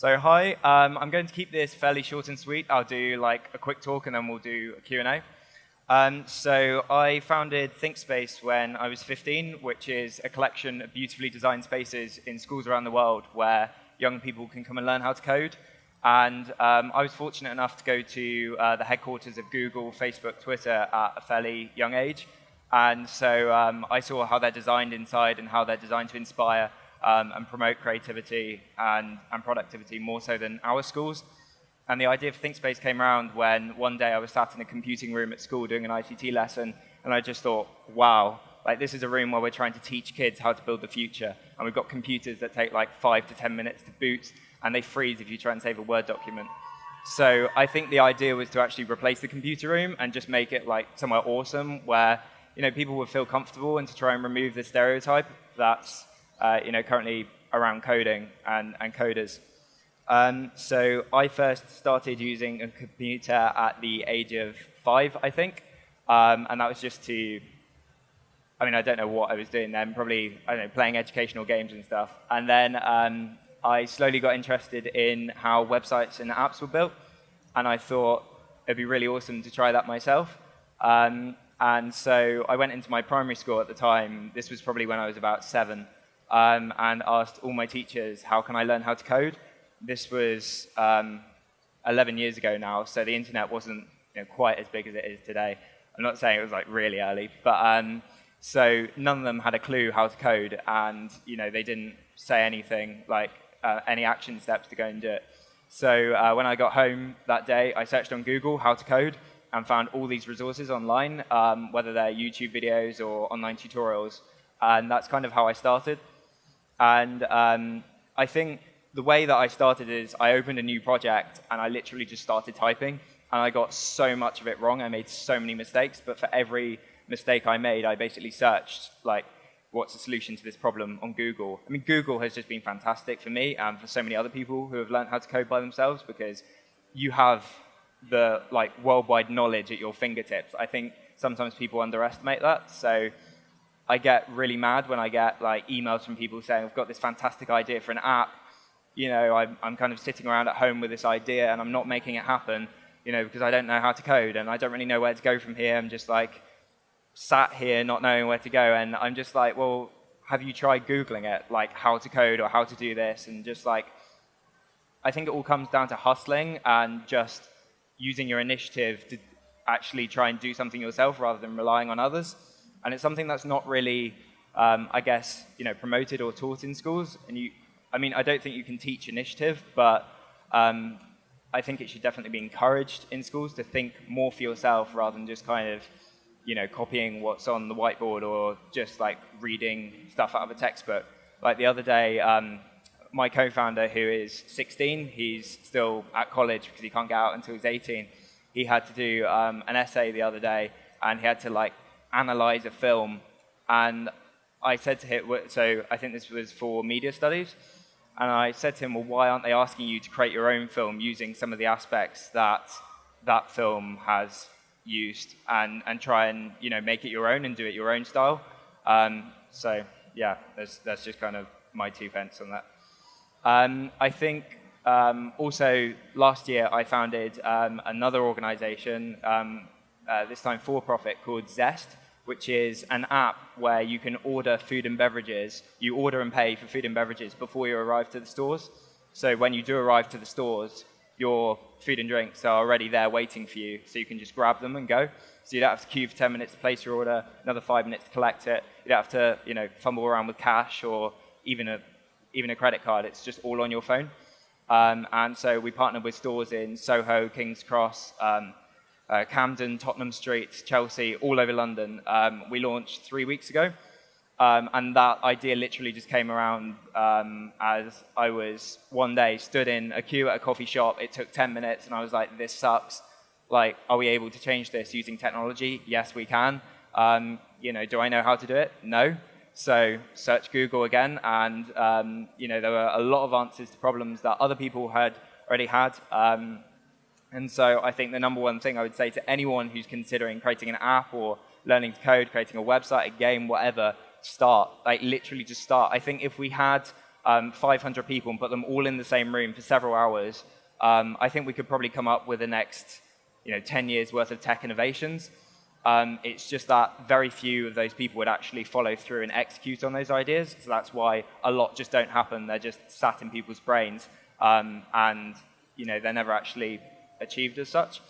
So hi, I'm going to keep this fairly short and sweet. I'll do like a quick talk and then we'll do a Q&A. So I founded ThinkSpace when I was 15, which is a collection of beautifully designed spaces in schools around the world where young people can come and learn how to code. And I was fortunate enough to go to the headquarters of Google, Facebook, Twitter at a fairly young age. And so I saw how they're designed inside and how they're designed to inspire and promote creativity and productivity more so than our schools. And the idea of ThinkSpace came around when one day I was sat in a computing room at school doing an ICT lesson, and I just thought, wow, like this is a room where we're trying to teach kids how to build the future, and we've got computers that take like 5 to 10 minutes to boot, and they freeze if you try and save a Word document. So I think the idea was to actually replace the computer room and just make it like somewhere awesome where people would feel comfortable, and to try and remove the stereotype that's currently around coding and coders. So I first started using a computer at the age of 5, I think, and that was just to, I don't know what I was doing then, probably, playing educational games and stuff. And then I slowly got interested in how websites and apps were built, and I thought it'd be really awesome to try that myself. And so I went into my primary school at the time, this was probably when I was about 7, and asked all my teachers, how can I learn how to code? This was 11 years ago now, so the internet wasn't quite as big as it is today. I'm not saying it was like really early, but so none of them had a clue how to code, and they didn't say anything like any action steps to go and do it. So when I got home that day, I searched on Google how to code and found all these resources online, whether they're YouTube videos or online tutorials, and that's kind of how I started. And I think the way that I started is I opened a new project and I literally just started typing, and I got so much of it wrong. I made so many mistakes, but for every mistake I made, I basically searched like, what's the solution to this problem on Google? Google has just been fantastic for me and for so many other people who have learned how to code by themselves, because you have the worldwide knowledge at your fingertips. I think sometimes people underestimate that. So I get really mad when I get emails from people saying, I've got this fantastic idea for an app. I'm kind of sitting around at home with this idea and I'm not making it happen, because I don't know how to code and I don't really know where to go from here. I'm just sat here not knowing where to go, and I'm just well, have you tried Googling it, how to code or how to do this? And just I think it all comes down to hustling and just using your initiative to actually try and do something yourself rather than relying on others. And it's something that's not really, promoted or taught in schools. And I don't think you can teach initiative, but I think it should definitely be encouraged in schools to think more for yourself rather than just kind of, copying what's on the whiteboard or just reading stuff out of a textbook. The other day, my co-founder, who is 16, he's still at college because he can't get out until he's 18. He had to do an essay the other day, and he had to analyze a film. And I said to him, so I think this was for media studies, and I said to him, well, why aren't they asking you to create your own film using some of the aspects that that film has used, and try and make it your own and do it your own style? So yeah, that's just kind of my 2 pence on that. I think also last year I founded another organization, this time for-profit, called Zest, which is an app where you can order food and beverages. You order and pay for food and beverages before you arrive to the stores. So when you do arrive to the stores, your food and drinks are already there waiting for you, so you can just grab them and go. So you don't have to queue for 10 minutes to place your order, another 5 minutes to collect it. You don't have to fumble around with cash or even a credit card. It's just all on your phone. And so we partnered with stores in Soho, King's Cross, Camden, Tottenham Street, Chelsea, all over London. We launched 3 weeks ago, and that idea literally just came around as I was one day stood in a queue at a coffee shop. It took 10 minutes, and I was like, this sucks. Are we able to change this using technology? Yes, we can. Do I know how to do it? No. So search Google again, and there were a lot of answers to problems that other people had already had. And so I think the number one thing I would say to anyone who's considering creating an app or learning to code, creating a website, a game, whatever, start. Literally just start. I think if we had 500 people and put them all in the same room for several hours, I think we could probably come up with the next 10 years worth of tech innovations. It's just that very few of those people would actually follow through and execute on those ideas. So that's why a lot just don't happen. They're just sat in people's brains, and they're never actually achieved as such.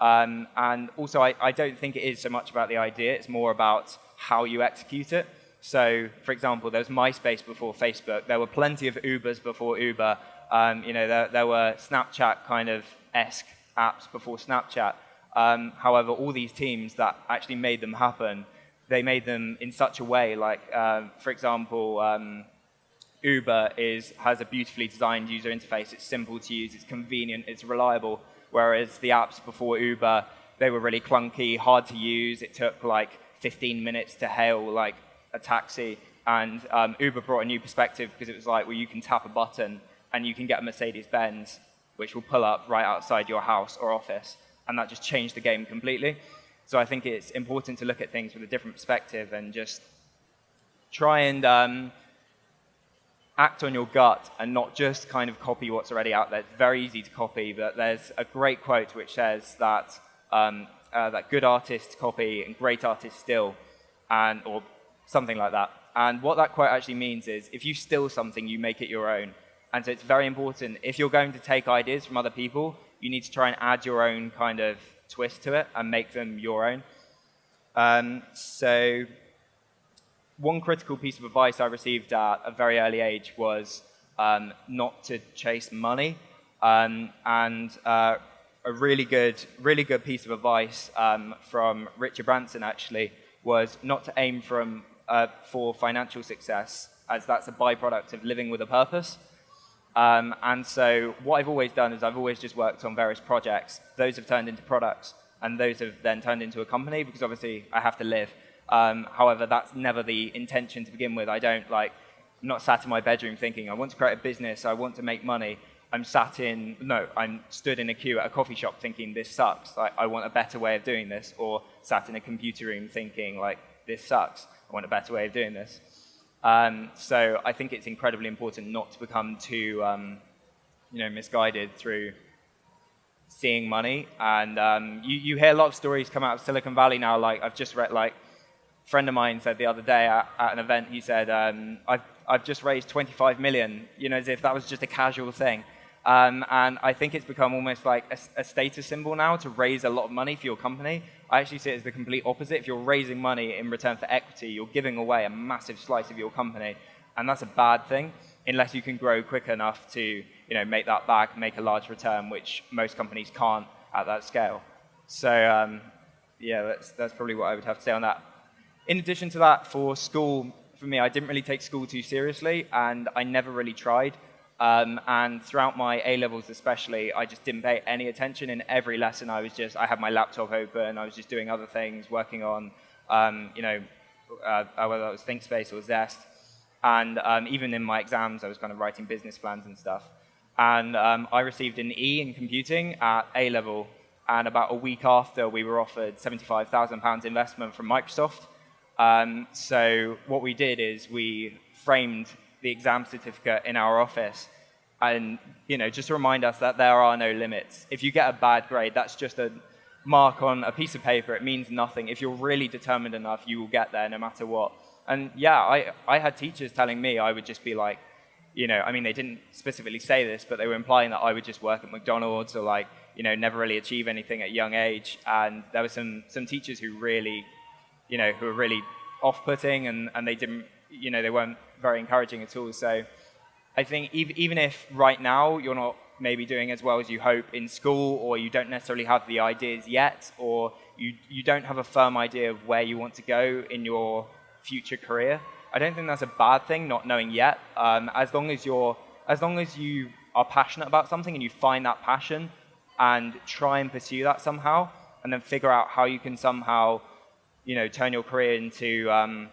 And also, I don't think it is so much about the idea. It's more about how you execute it. So, for example, there was MySpace before Facebook. There were plenty of Ubers before Uber. There were Snapchat kind of esque apps before Snapchat. However, all these teams that actually made them happen, they made them in such a way, like, for example, Uber has a beautifully designed user interface. It's simple to use, it's convenient, it's reliable, whereas the apps before Uber, they were really clunky, hard to use. It took like 15 minutes to hail like a taxi, and Uber brought a new perspective because it was like, well, you can tap a button and you can get a Mercedes-Benz, which will pull up right outside your house or office, and that just changed the game completely. So I think it's important to look at things with a different perspective and just try and act on your gut and not just kind of copy what's already out there. It's very easy to copy, but there's a great quote which says that that good artists copy and great artists steal, or something like that. And what that quote actually means is, if you steal something, you make it your own. And so it's very important, if you're going to take ideas from other people, you need to try and add your own kind of twist to it and make them your own. So one critical piece of advice I received at a very early age was not to chase money. And a really good piece of advice from Richard Branson actually was not to aim for financial success, as that's a byproduct of living with a purpose. And so what I've always done is I've always just worked on various projects. Those have turned into products, and those have then turned into a company, because obviously I have to live. However, that's never the intention to begin with. I'm not sat in my bedroom thinking, I want to create a business, I want to make money. I'm stood in a queue at a coffee shop thinking, this sucks, I want a better way of doing this. Or sat in a computer room thinking, like, this sucks, I want a better way of doing this. So I think it's incredibly important not to become too misguided through seeing money. And you hear a lot of stories come out of Silicon Valley now. Like, I've just read, like, a friend of mine said the other day at an event, he said, I've just raised 25 million, as if that was just a casual thing. And I think it's become almost like a status symbol now to raise a lot of money for your company. I actually see it as the complete opposite. If you're raising money in return for equity, you're giving away a massive slice of your company. And that's a bad thing, unless you can grow quick enough to make that back, make a large return, which most companies can't at that scale. So yeah, that's probably what I would have to say on that. In addition to that, for school, for me, I didn't really take school too seriously, and I never really tried. And throughout my A-levels especially, I just didn't pay any attention. In every lesson, I had my laptop open, I was just doing other things, working on, whether it was ThinkSpace or Zest. And even in my exams, I was kind of writing business plans and stuff. And I received an E in computing at A-level, and about a week after, we were offered £75,000 investment from Microsoft. So what we did is we framed the exam certificate in our office, and just to remind us that there are no limits. If you get a bad grade, that's just a mark on a piece of paper. It means nothing. If you're really determined enough, you will get there no matter what. And yeah, I had teachers telling me I would just be like, they didn't specifically say this, but they were implying that I would just work at McDonald's or never really achieve anything at a young age. And there were some teachers who really, who were really off-putting, and they didn't, they weren't very encouraging at all. So I think even if right now you're not maybe doing as well as you hope in school, or you don't necessarily have the ideas yet, or you don't have a firm idea of where you want to go in your future career, I don't think that's a bad thing, not knowing yet. As long as you are passionate about something and you find that passion and try and pursue that somehow, and then figure out how you can somehow turn your career into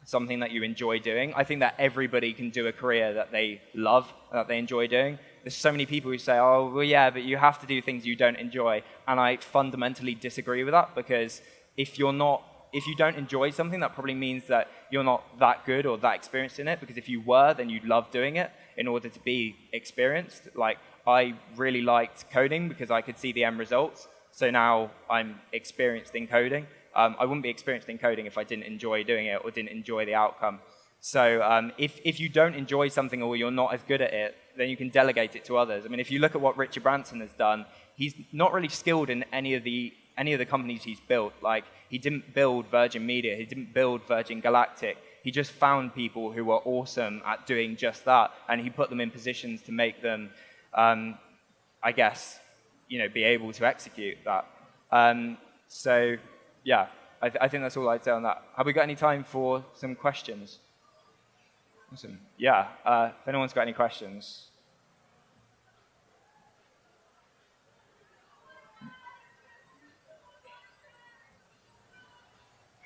something that you enjoy doing. I think that everybody can do a career that they love, that they enjoy doing. There's so many people who say, oh, well, yeah, but you have to do things you don't enjoy. And I fundamentally disagree with that, because if you're not if you don't enjoy something, that probably means that you're not that good or that experienced in it, because if you were, then you'd love doing it in order to be experienced. Like, I really liked coding because I could see the end results, so now I'm experienced in coding. I wouldn't be experienced in coding if I didn't enjoy doing it or didn't enjoy the outcome. So if you don't enjoy something or you're not as good at it, then you can delegate it to others. I mean, if you look at what Richard Branson has done, he's not really skilled in any of the companies he's built. Like, he didn't build Virgin Media, he didn't build Virgin Galactic. He just found people who were awesome at doing just that, and he put them in positions to make them, I guess, be able to execute that. So, yeah, I think that's all I'd say on that. Have we got any time for some questions? Awesome. Yeah, if anyone's got any questions.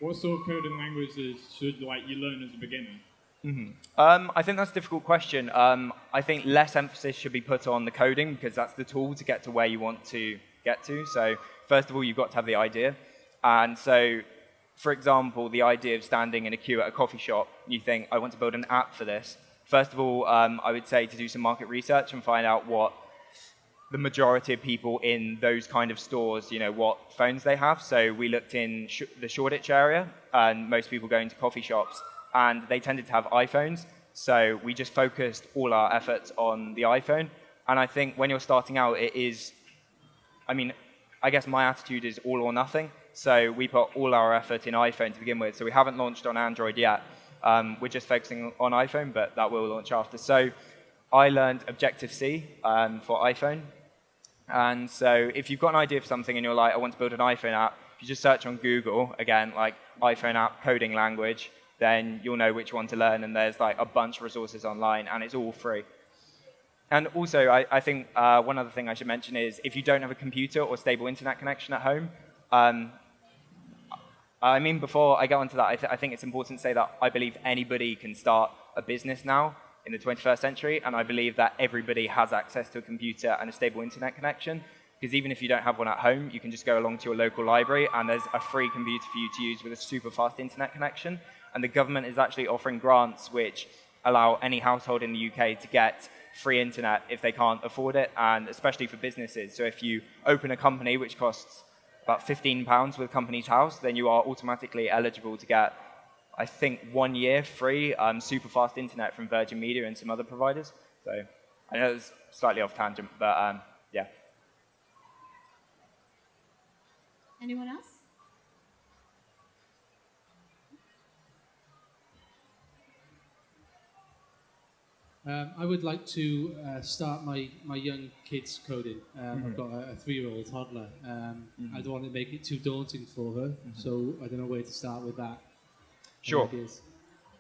What sort of coding languages should you learn as a beginner? I think that's a difficult question. I think less emphasis should be put on the coding, because that's the tool to get to where you want to get to. So first of all, you've got to have the idea. And so, for example, the idea of standing in a queue at a coffee shop, you think, I want to build an app for this. First of all, I would say to do some market research and find out what the majority of people in those kind of stores, what phones they have. So we looked in the Shoreditch area, and most people go into coffee shops, and they tended to have iPhones. So we just focused all our efforts on the iPhone. And I think when you're starting out, it is, I guess my attitude is all or nothing. So we put all our effort in iPhone to begin with. So we haven't launched on Android yet. We're just focusing on iPhone, but that will launch after. So I learned Objective-C for iPhone. And so if you've got an idea for something and you're like, I want to build an iPhone app, if you just search on Google, again, like iPhone app coding language, then you'll know which one to learn, and there's like a bunch of resources online, and it's all free. And also, I think one other thing I should mention is if you don't have a computer or stable internet connection at home, before I go on to that, I think it's important to say that I believe anybody can start a business now in the 21st century, and I believe that everybody has access to a computer and a stable internet connection, because even if you don't have one at home, you can just go along to your local library, and there's a free computer for you to use with a super fast internet connection. And the government is actually offering grants which allow any household in the UK to get free internet if they can't afford it, and especially for businesses. So if you open a company which costs about £15 with Companies House, then you are automatically eligible to get, I think, 1 year free super fast internet from Virgin Media and some other providers. So I know it's slightly off tangent, but yeah. Anyone else? I would like to start my young kids coding. I've got a 3-year-old toddler. I don't want to make it too daunting for her, so I don't know where to start with that. Sure.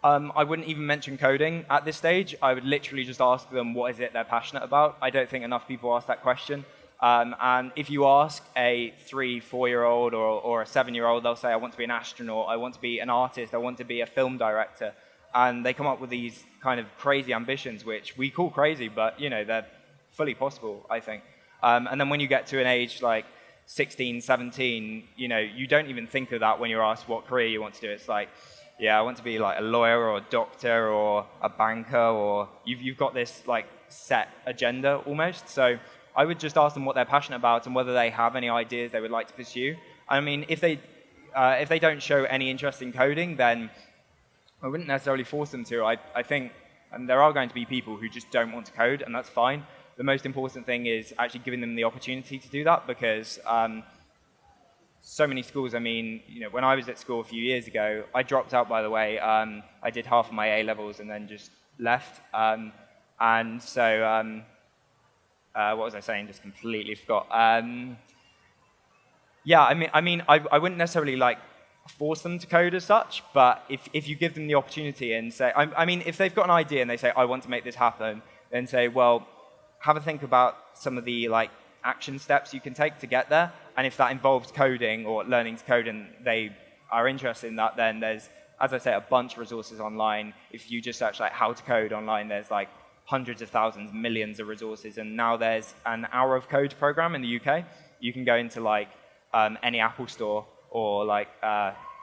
I wouldn't even mention coding at this stage. I would literally just ask them what is it they're passionate about. I don't think enough people ask that question. And if you ask a 3-4-year-old or a 7-year-old, they'll say, I want to be an astronaut, I want to be an artist, I want to be a film director. And they come up with these kind of crazy ambitions, which we call crazy, but they're fully possible, I think. And then when you get to an age like 16, 17, you don't even think of that when you're asked what career you want to do. It's like, yeah, I want to be like a lawyer or a doctor or a banker, or you've got this like set agenda almost. So I would just ask them what they're passionate about and whether they have any ideas they would like to pursue. I mean, if they don't show any interest in coding, then I wouldn't necessarily force them to. I think, and there are going to be people who just don't want to code, and that's fine. The most important thing is actually giving them the opportunity to do that, because so many schools, when I was at school a few years ago, I dropped out, by the way. I did half of my A-levels and then just left. And so, what was I saying? Just completely forgot. Yeah, I wouldn't necessarily force them to code as such, but if you give them the opportunity and say, if they've got an idea and they say, I want to make this happen, then say, well, have a think about some of the action steps you can take to get there, and if that involves coding or learning to code and they are interested in that, then there's, as I say, a bunch of resources online. If you just search how to code online, there's hundreds of thousands, millions of resources, and now there's an hour of code program in the UK. You can go into any Apple store or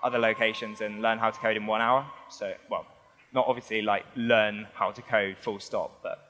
other locations and learn how to code in 1 hour. So, well, not obviously like learn how to code full stop, but